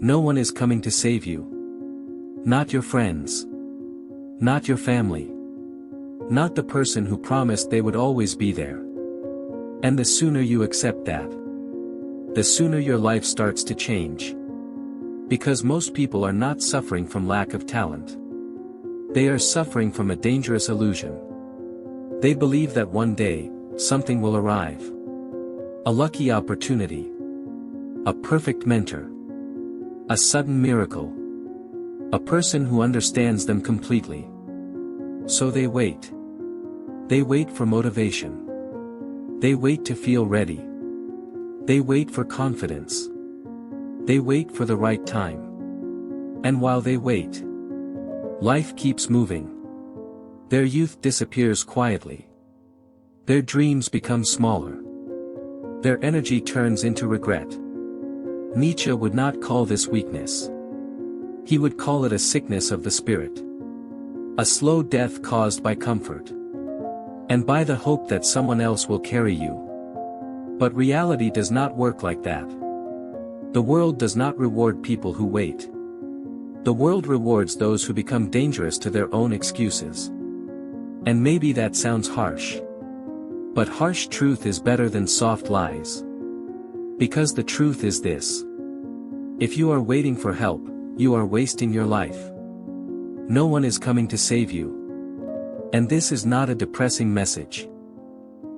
No one is coming to save you. Not your friends. Not your family. Not the person who promised they would always be there. And the sooner you accept that, the sooner your life starts to change. Because most people are not suffering from lack of talent. They are suffering from a dangerous illusion. They believe that one day, something will arrive. A lucky opportunity. A perfect mentor. A sudden miracle. A person who understands them completely. So they wait. They wait for motivation. They wait to feel ready. They wait for confidence. They wait for the right time. And while they wait, life keeps moving. Their youth disappears quietly. Their dreams become smaller. Their energy turns into regret. Nietzsche would not call this weakness. He would call it a sickness of the spirit. A slow death caused by comfort. And by the hope that someone else will carry you. But reality does not work like that. The world does not reward people who wait. The world rewards those who become dangerous to their own excuses. And maybe that sounds harsh. But harsh truth is better than soft lies. Because the truth is this. If you are waiting for help, you are wasting your life. No one is coming to save you. And this is not a depressing message.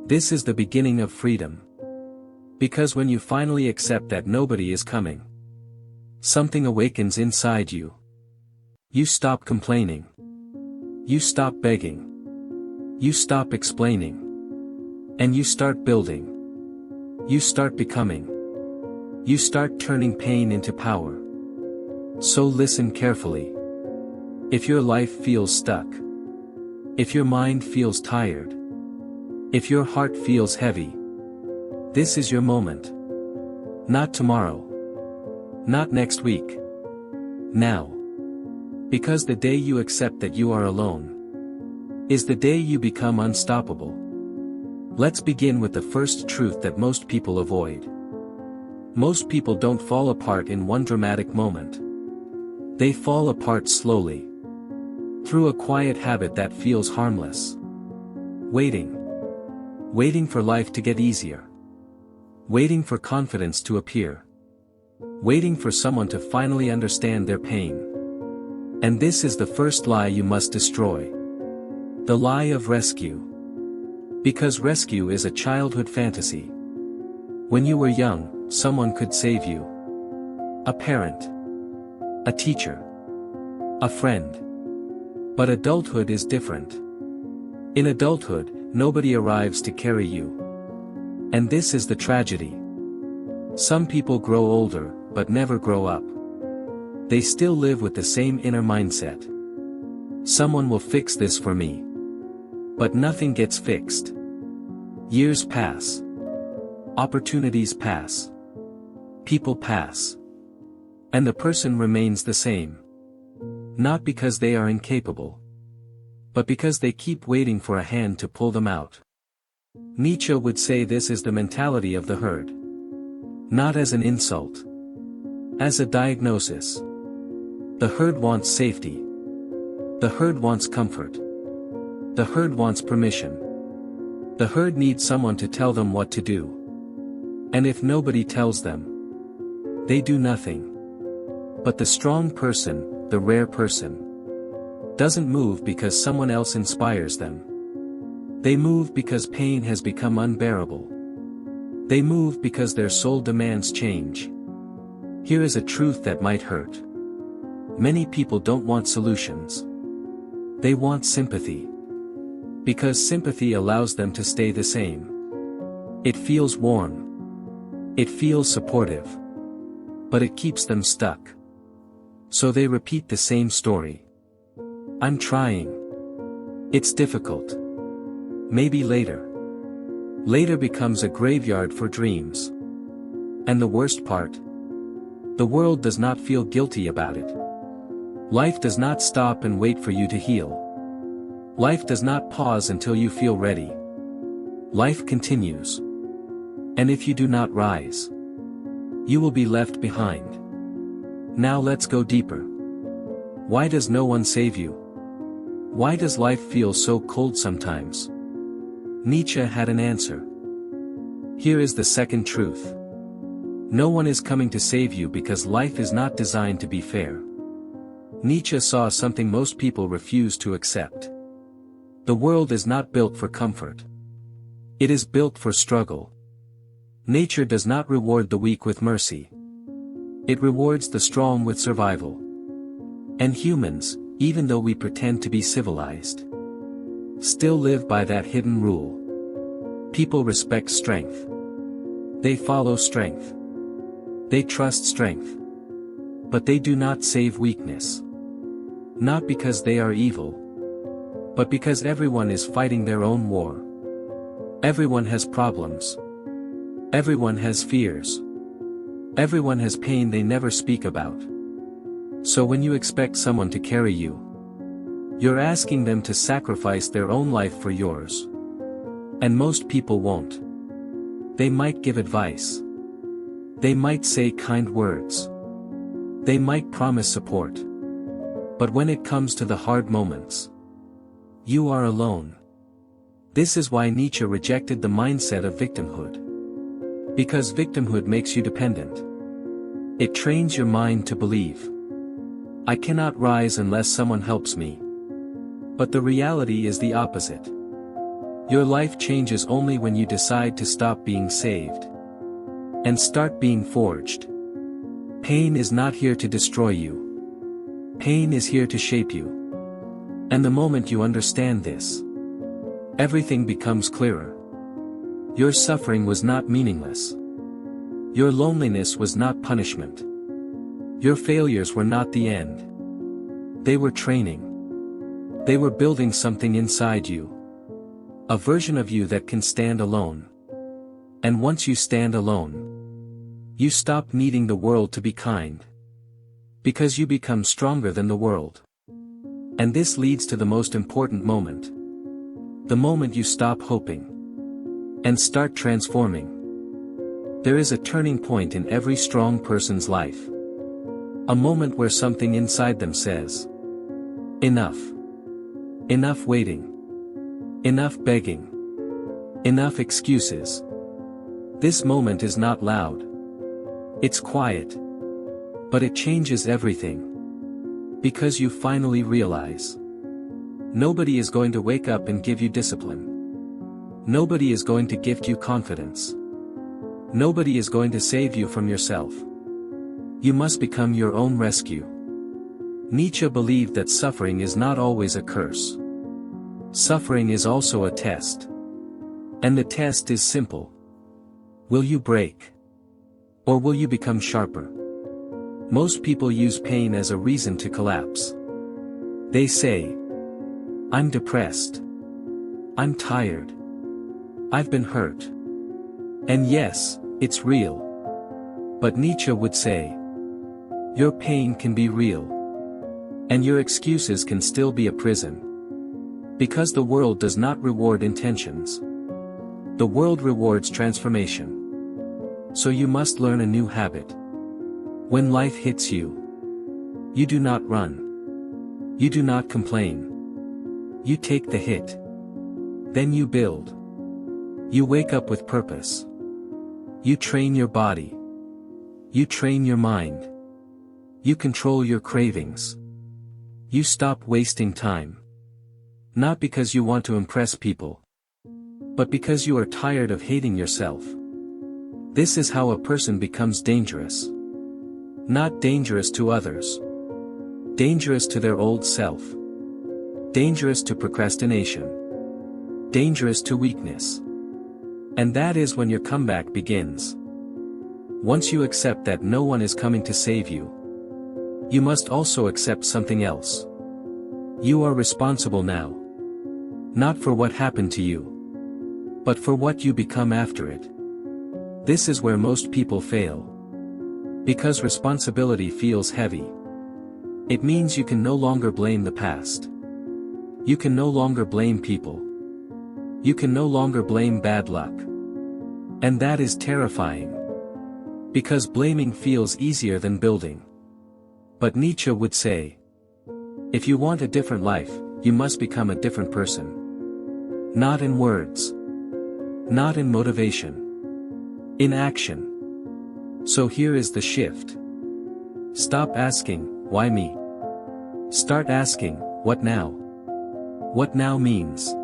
This is the beginning of freedom. Because when you finally accept that nobody is coming, something awakens inside you. You stop complaining. You stop begging. You stop explaining. And you start building. You start becoming. You start turning pain into power. So listen carefully. If your life feels stuck, if your mind feels tired, if your heart feels heavy, this is your moment. Not tomorrow. Not next week. Now. Because the day you accept that you are alone is the day you become unstoppable. Let's begin with the first truth that most people avoid. Most people don't fall apart in one dramatic moment. They fall apart slowly. Through a quiet habit that feels harmless. Waiting. Waiting for life to get easier. Waiting for confidence to appear. Waiting for someone to finally understand their pain. And this is the first lie you must destroy. The lie of rescue. Because rescue is a childhood fantasy. When you were young, someone could save you. A parent. A teacher. A friend. But adulthood is different. In adulthood, nobody arrives to carry you. And this is the tragedy. Some people grow older, but never grow up. They still live with the same inner mindset. Someone will fix this for me. But nothing gets fixed. Years pass. Opportunities pass. People pass. And the person remains the same. Not because they are incapable. But because they keep waiting for a hand to pull them out. Nietzsche would say this is the mentality of the herd. Not as an insult. As a diagnosis. The herd wants safety. The herd wants comfort. The herd wants permission. The herd needs someone to tell them what to do. And if nobody tells them, they do nothing. But the strong person, the rare person, doesn't move because someone else inspires them. They move because pain has become unbearable. They move because their soul demands change. Here is a truth that might hurt. Many people don't want solutions. They want sympathy. Because sympathy allows them to stay the same. It feels warm. It feels supportive. But it keeps them stuck. So they repeat the same story. I'm trying. It's difficult. Maybe later. Later becomes a graveyard for dreams. And the worst part? The world does not feel guilty about it. Life does not stop and wait for you to heal. Life does not pause until you feel ready. Life continues. And if you do not rise, you will be left behind. Now let's go deeper. Why does no one save you? Why does life feel so cold sometimes? Nietzsche had an answer. Here is the second truth. No one is coming to save you because life is not designed to be fair. Nietzsche saw something most people refuse to accept. The world is not built for comfort. It is built for struggle. Nature does not reward the weak with mercy. It rewards the strong with survival. And humans, even though we pretend to be civilized, still live by that hidden rule. People respect strength. They follow strength. They trust strength. But they do not save weakness. Not because they are evil, but because everyone is fighting their own war. Everyone has problems. Everyone has fears. Everyone has pain they never speak about. So when you expect someone to carry you, you're asking them to sacrifice their own life for yours. And most people won't. They might give advice. They might say kind words. They might promise support. But when it comes to the hard moments, you are alone. This is why Nietzsche rejected the mindset of victimhood. Because victimhood makes you dependent. It trains your mind to believe, I cannot rise unless someone helps me. But the reality is the opposite. Your life changes only when you decide to stop being saved and start being forged. Pain is not here to destroy you. Pain is here to shape you. And the moment you understand this, everything becomes clearer. Your suffering was not meaningless. Your loneliness was not punishment. Your failures were not the end. They were training. They were building something inside you. A version of you that can stand alone. And once you stand alone, you stop needing the world to be kind. Because you become stronger than the world. And this leads to the most important moment. The moment you stop hoping and start transforming. There is a turning point in every strong person's life. A moment where something inside them says, enough. Enough waiting. Enough begging. Enough excuses. This moment is not loud. It's quiet. But it changes everything. Because you finally realize. Nobody is going to wake up and give you discipline. Nobody is going to gift you confidence. Nobody is going to save you from yourself. You must become your own rescue. Nietzsche believed that suffering is not always a curse. Suffering is also a test. And the test is simple. Will you break? Or will you become sharper? Most people use pain as a reason to collapse. They say, I'm depressed. I'm tired. I've been hurt. And yes, it's real. But Nietzsche would say, your pain can be real. And your excuses can still be a prison. Because the world does not reward intentions. The world rewards transformation. So you must learn a new habit. When life hits you, you do not run. You do not complain. You take the hit. Then you build. You wake up with purpose. You train your body. You train your mind. You control your cravings. You stop wasting time. Not because you want to impress people, but because you are tired of hating yourself. This is how a person becomes dangerous. Not dangerous to others. Dangerous to their old self. Dangerous to procrastination. Dangerous to weakness. And that is when your comeback begins. Once you accept that no one is coming to save you, you must also accept something else. You are responsible now. Not for what happened to you, but for what you become after it. This is where most people fail. Because responsibility feels heavy. It means you can no longer blame the past. You can no longer blame people. You can no longer blame bad luck. And that is terrifying. Because blaming feels easier than building. But Nietzsche would say, if you want a different life, you must become a different person. Not in words. Not in motivation. In action. So here is the shift. Stop asking, why me? Start asking, what now? What now means?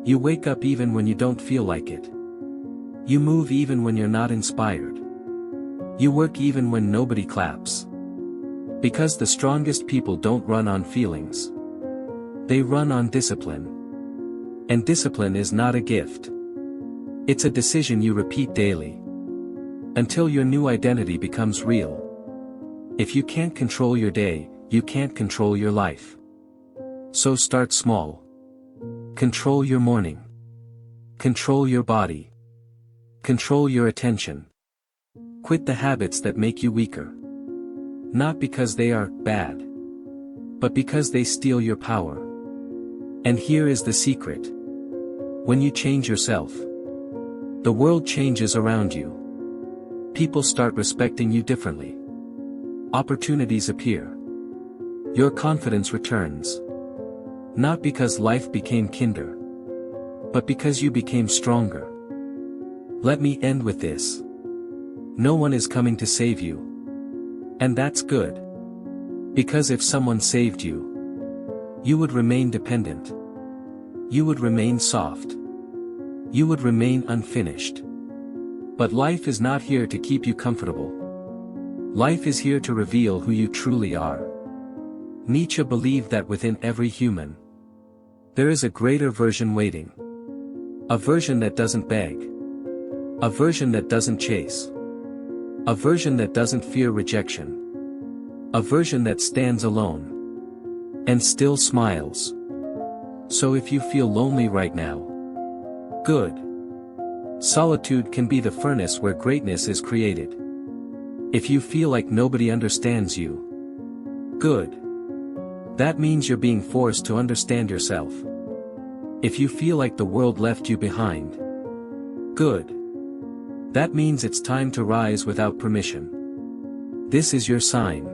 You wake up even when you don't feel like it. You move even when you're not inspired. You work even when nobody claps. Because the strongest people don't run on feelings. They run on discipline. And discipline is not a gift. It's a decision you repeat daily. Until your new identity becomes real. If you can't control your day, you can't control your life. So start small. Control your morning. Control your body. Control your attention. Quit the habits that make you weaker. Not because they are bad. But because they steal your power. And here is the secret. When you change yourself, the world changes around you. People start respecting you differently. Opportunities appear. Your confidence returns. Not because life became kinder. But because you became stronger. Let me end with this. No one is coming to save you. And that's good. Because if someone saved you, you would remain dependent. You would remain soft. You would remain unfinished. But life is not here to keep you comfortable. Life is here to reveal who you truly are. Nietzsche believed that within every human, there is a greater version waiting. A version that doesn't beg. A version that doesn't chase. A version that doesn't fear rejection. A version that stands alone. And still smiles. So if you feel lonely right now, good. Solitude can be the furnace where greatness is created. If you feel like nobody understands you, good. That means you're being forced to understand yourself. If you feel like the world left you behind, good. That means it's time to rise without permission. This is your sign.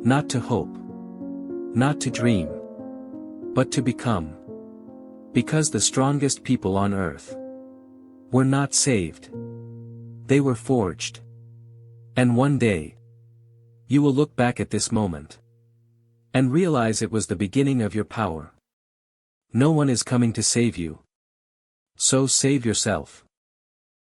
Not to hope. Not to dream. But to become. Because the strongest people on earth were not saved. They were forged. And one day, you will look back at this moment and realize it was the beginning of your power. No one is coming to save you. So save yourself.